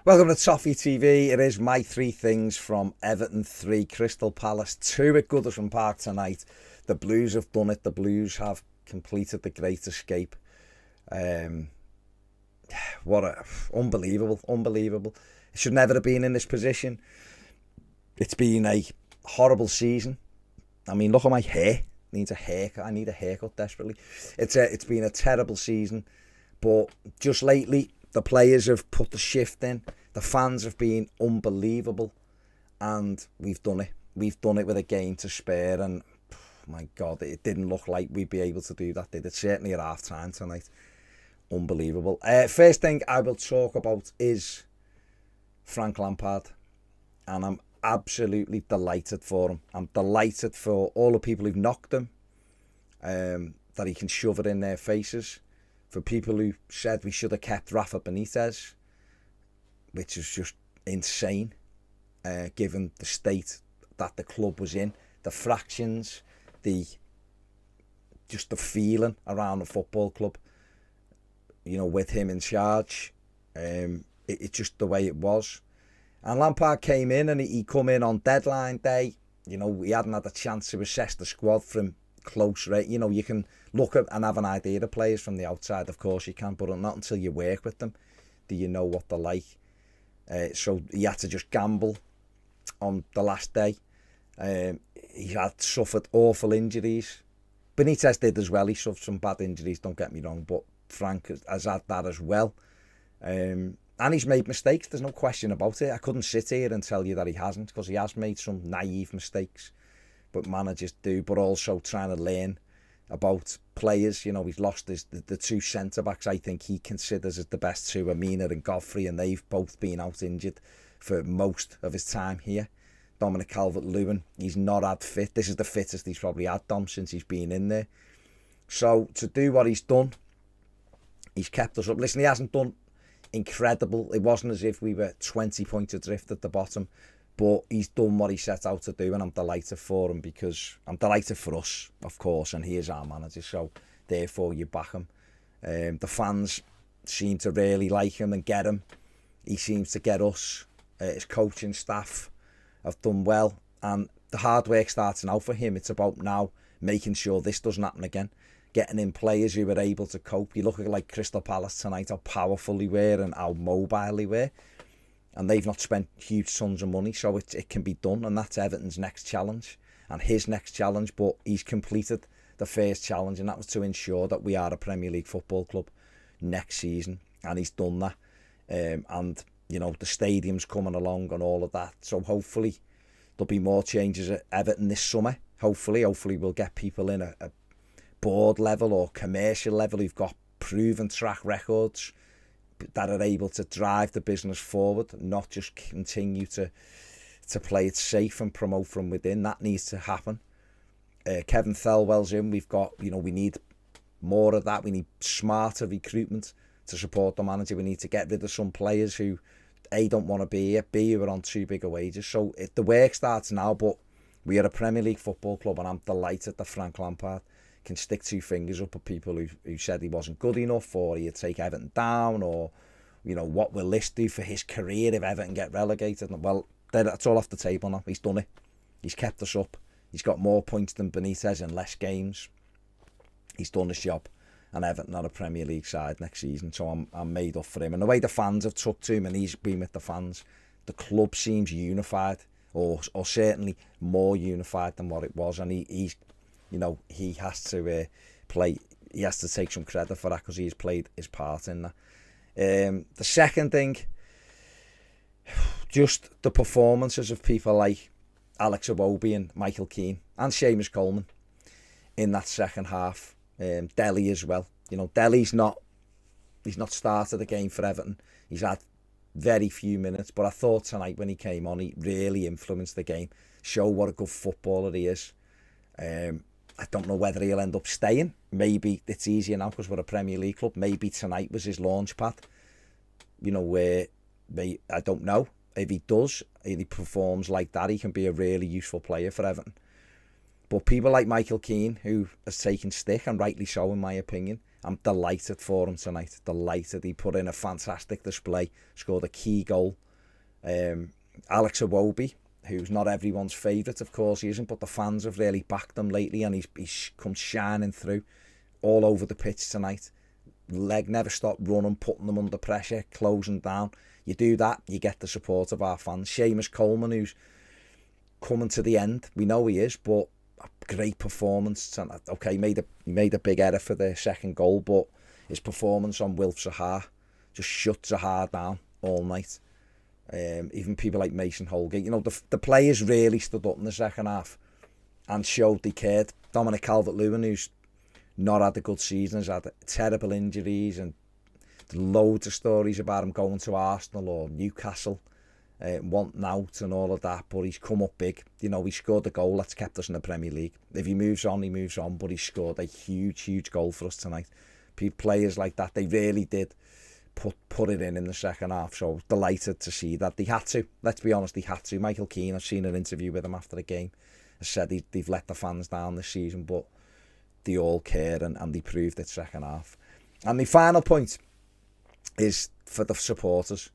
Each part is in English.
Welcome to Toffee TV. It is my three things from Everton 3, Crystal Palace 2 at Goodison Park tonight. The Blues have done it. The Blues have completed the great escape. Unbelievable. It should never have been in this position. It's been a horrible season. I mean, look at my hair. Needs a haircut. I need a haircut desperately. It's been a terrible season, but just lately the players have put the shift in. The fans have been unbelievable, and we've done it. We've done it with a game to spare, and my God, it didn't look like we'd be able to do that, did it? Certainly at half time tonight. Unbelievable. First thing I will talk about is Frank Lampard, and I'm absolutely delighted for him. I'm delighted for all the people who've knocked him, that he can shove it in their faces. For people who said we should have kept Rafa Benitez, which is just insane, given the state that the club was in, the fractions, just the feeling around the football club, you know, with him in charge. It's just the way it was. And Lampard came in, and he come in on deadline day. You know, he hadn't had a chance to assess the squad from close rate. You know, you can look at and have an idea of players from the outside, of course you can, but not until you work with them do you know what they're like. So he had to just gamble on the last day. He had suffered awful injuries. Benitez did as well. He suffered some bad injuries, don't get me wrong, but Frank has had that as well. And he's made mistakes, there's no question about it. I couldn't sit here and tell you that he hasn't, because he has made some naive mistakes, but managers do. But also trying to learn about players. You know, he's lost the two centre-backs I think he considers as the best two, Amina and Godfrey, and they've both been out injured for most of his time here. Dominic Calvert-Lewin, he's not had fit. This is the fittest he's probably had, Dom, since he's been in there. So to do what he's done, he's kept us up. Listen, he hasn't done incredible. It wasn't as if we were 20 points adrift at the bottom, but he's done what he set out to do, and I'm delighted for him, because I'm delighted for us, of course, and he is our manager, so therefore you back him. The fans seem to really like him and get him. He seems to get us. His coaching staff have done well, and the hard work starts now for him. It's about now making sure this doesn't happen again, getting in players who are able to cope. You look at like Crystal Palace tonight, how powerful they were and how mobile they were, and they've not spent huge sums of money, so it can be done. And that's Everton's next challenge and his next challenge. But he's completed the first challenge, and that was to ensure that we are a Premier League football club next season, and he's done that. And you know, the stadium's coming along and all of that, so hopefully there'll be more changes at Everton this summer. Hopefully we'll get people in a board level or commercial level who've got proven track records that are able to drive the business forward, not just continue to play it safe and promote from within. That needs to happen. Kevin Thelwell's in. We've got, you know, we need more of that. We need smarter recruitment to support the manager. We need to get rid of some players who A, don't want to be here, B, who are on too big a wages. So the work starts now, but we are a Premier League football club, and I'm delighted that Frank Lampard can stick two fingers up at people who said he wasn't good enough, or he'd take Everton down, or, you know, what will this do for his career if Everton get relegated? Well, that's all off the table now. He's done it. He's kept us up. He's got more points than Benitez in less games. He's done his job, and Everton are a Premier League side next season, so I'm made up for him. And the way the fans have took to him, and he's been with the fans, the club seems unified, or certainly more unified than what it was, and he's, you know, he has to he has to take some credit for that, because he's played his part in that. The second thing, just the performances of people like Alex Iwobi and Michael Keane and Seamus Coleman in that second half. Delhi as well. You know, Delhi's not started the game for Everton. He's had very few minutes, but I thought tonight when he came on, he really influenced the game, show what a good footballer he is. I don't know whether he'll end up staying. Maybe it's easier now because we're a Premier League club. Maybe tonight was his launch pad. You know, where I don't know. If he does, if he performs like that, he can be a really useful player for Everton. But people like Michael Keane, who has taken stick, and rightly so in my opinion, I'm delighted for him tonight. Delighted. He put in a fantastic display. Scored a key goal. Alex Iwobi, who's not everyone's favourite, of course he isn't, but the fans have really backed him lately, and he's come shining through all over the pitch tonight. Leg never stopped running, putting them under pressure, closing down. You do that, you get the support of our fans. Seamus Coleman, who's coming to the end, we know he is, but a great performance. Okay, he made a big error for the second goal, but his performance on Wilf Zaha just shut Zaha down all night. Even people like Mason Holgate, you know, the players really stood up in the second half and showed they cared. Dominic Calvert-Lewin, who's not had a good season, has had terrible injuries, and loads of stories about him going to Arsenal or Newcastle, wanting out and all of that, but he's come up big. You know, he scored a goal that's kept us in the Premier League. If he moves on, he moves on, but he scored a huge goal for us tonight. Players like that, they really did put it in the second half, so delighted to see that. They had to, let's be honest, they had to. Michael Keane, I've seen an interview with him after the game, has said they've let the fans down this season, but they all care, and they proved it second half. And the final point is for the supporters,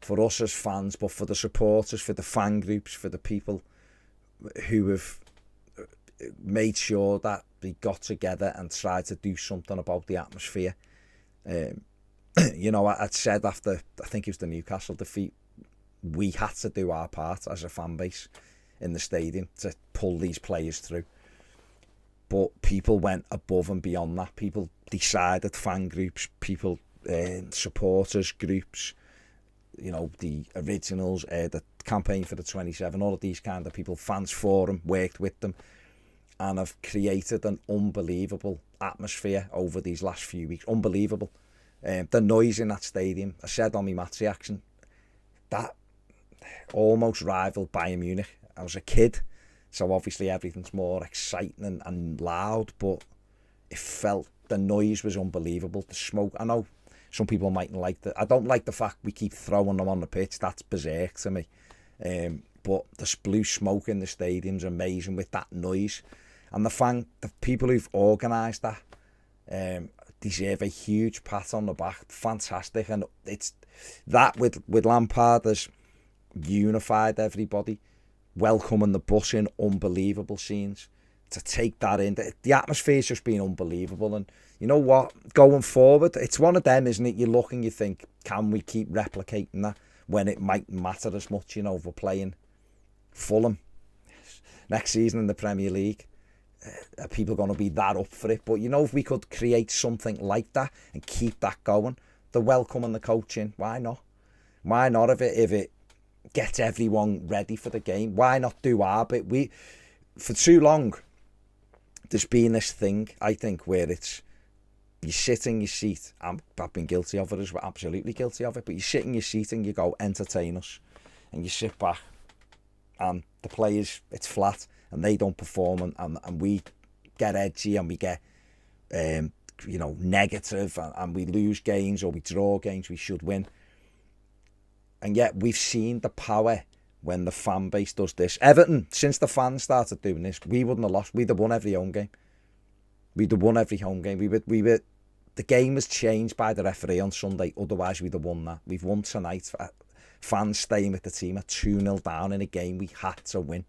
for us as fans, but for the supporters, for the fan groups, for the people who have made sure that they got together and tried to do something about the atmosphere. You know, I'd said after, I think it was the Newcastle defeat, we had to do our part as a fan base in the stadium to pull these players through. But people went above and beyond that. People decided, fan groups, people, supporters groups, you know, the originals, the campaign for the 27, all of these kind of people, fans forum, worked with them, and have created an unbelievable atmosphere over these last few weeks. Unbelievable. The noise in that stadium, I said on my match reaction, that almost rivaled Bayern Munich. I was a kid, so obviously everything's more exciting and loud, but it felt, the noise was unbelievable. The smoke, I know some people mightn't like that. I don't like the fact we keep throwing them on the pitch. That's berserk to me. But the blue smoke in the stadium's amazing with that noise. And the people who've organised that deserve a huge pat on the back. Fantastic. And it's that with Lampard has unified everybody, welcoming the bus in, unbelievable scenes. To take that in, the atmosphere's just been unbelievable. And you know what, going forward, it's one of them, isn't it? You look and you think, can we keep replicating that when it might matter as much? You know, if we're playing Fulham next season in the Premier League, are people going to be that up for it? But you know, if we could create something like that and keep that going, the welcome and the coaching, why not? Why not? If it gets everyone ready for the game, why not do our bit? For too long, there's been this thing, I think, where it's, you sit in your seat. I've been guilty of it as well, absolutely guilty of it. But you sit in your seat and you go, entertain us, and you sit back, and the players, it's flat, and they don't perform, and we get edgy, and we get, negative, and we lose games, or we draw games we should win. And yet we've seen the power when the fan base does this. Everton, since the fans started doing this, we wouldn't have lost. We'd have won every home game. We'd have won every home game. The game was changed by the referee on Sunday. Otherwise, we'd have won that. We've won tonight. Fans staying with the team at 2-0 down in a game we had to win.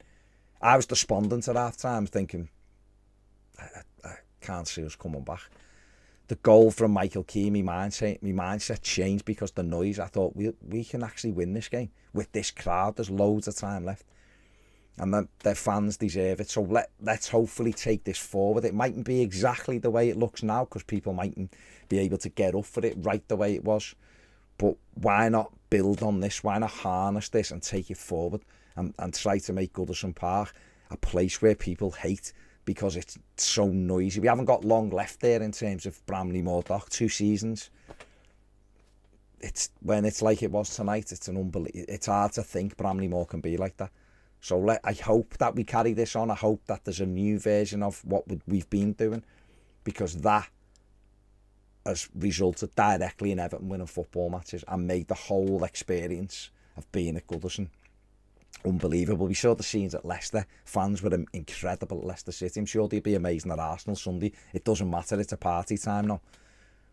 I was despondent at half time, thinking, I can't see us coming back. The goal from Michael Keane, my mindset changed because the noise. I thought we can actually win this game with this crowd. There's loads of time left, and their fans deserve it. So let's hopefully take this forward. It mightn't be exactly the way it looks now because people mightn't be able to get up for it right the way it was. But why not build on this? Why not harness this and take it forward and try to make Goodison Park a place where people hate because it's so noisy. We haven't got long left there in terms of Bramley Moordock, 2 seasons. When it's like it was tonight, it's hard to think Bramley Moor can be like that. So I hope that we carry this on. I hope that there's a new version of what we've been doing, because that has resulted directly in Everton winning football matches and made the whole experience of being at Goodison unbelievable. We saw the scenes at Leicester. Fans were incredible at Leicester City. I'm sure they'd be amazing at Arsenal Sunday. It doesn't matter, it's a party time now.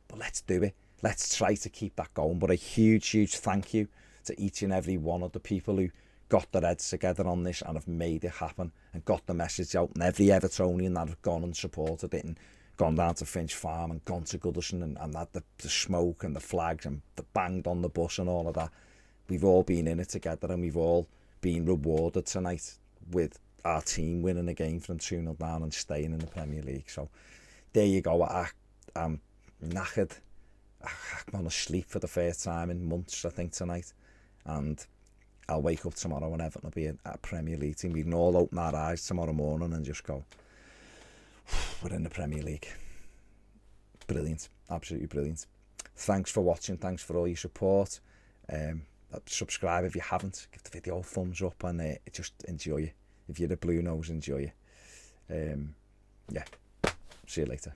But let's do it. Let's try to keep that going. But a huge, huge thank you to each and every one of the people who got their heads together on this and have made it happen and got the message out. And every Evertonian that have gone and supported it and gone down to Finch Farm and gone to Goodison and had the smoke and the flags and the banged on the bus and all of that. We've all been in it together, and we've all been rewarded tonight with our team winning a game from 2-0 down and staying in the Premier League. So there you go. I'm knackered. I'm on a sleep for the first time in months, I think, tonight. And I'll wake up tomorrow and Everton will be a Premier League team. We can all open our eyes tomorrow morning and just go, we're in the Premier League. Brilliant. Absolutely brilliant. Thanks for watching. Thanks for all your support. Subscribe if you haven't. Give the video a thumbs up and just enjoy it. If you're a blue nose, enjoy it. Yeah. See you later.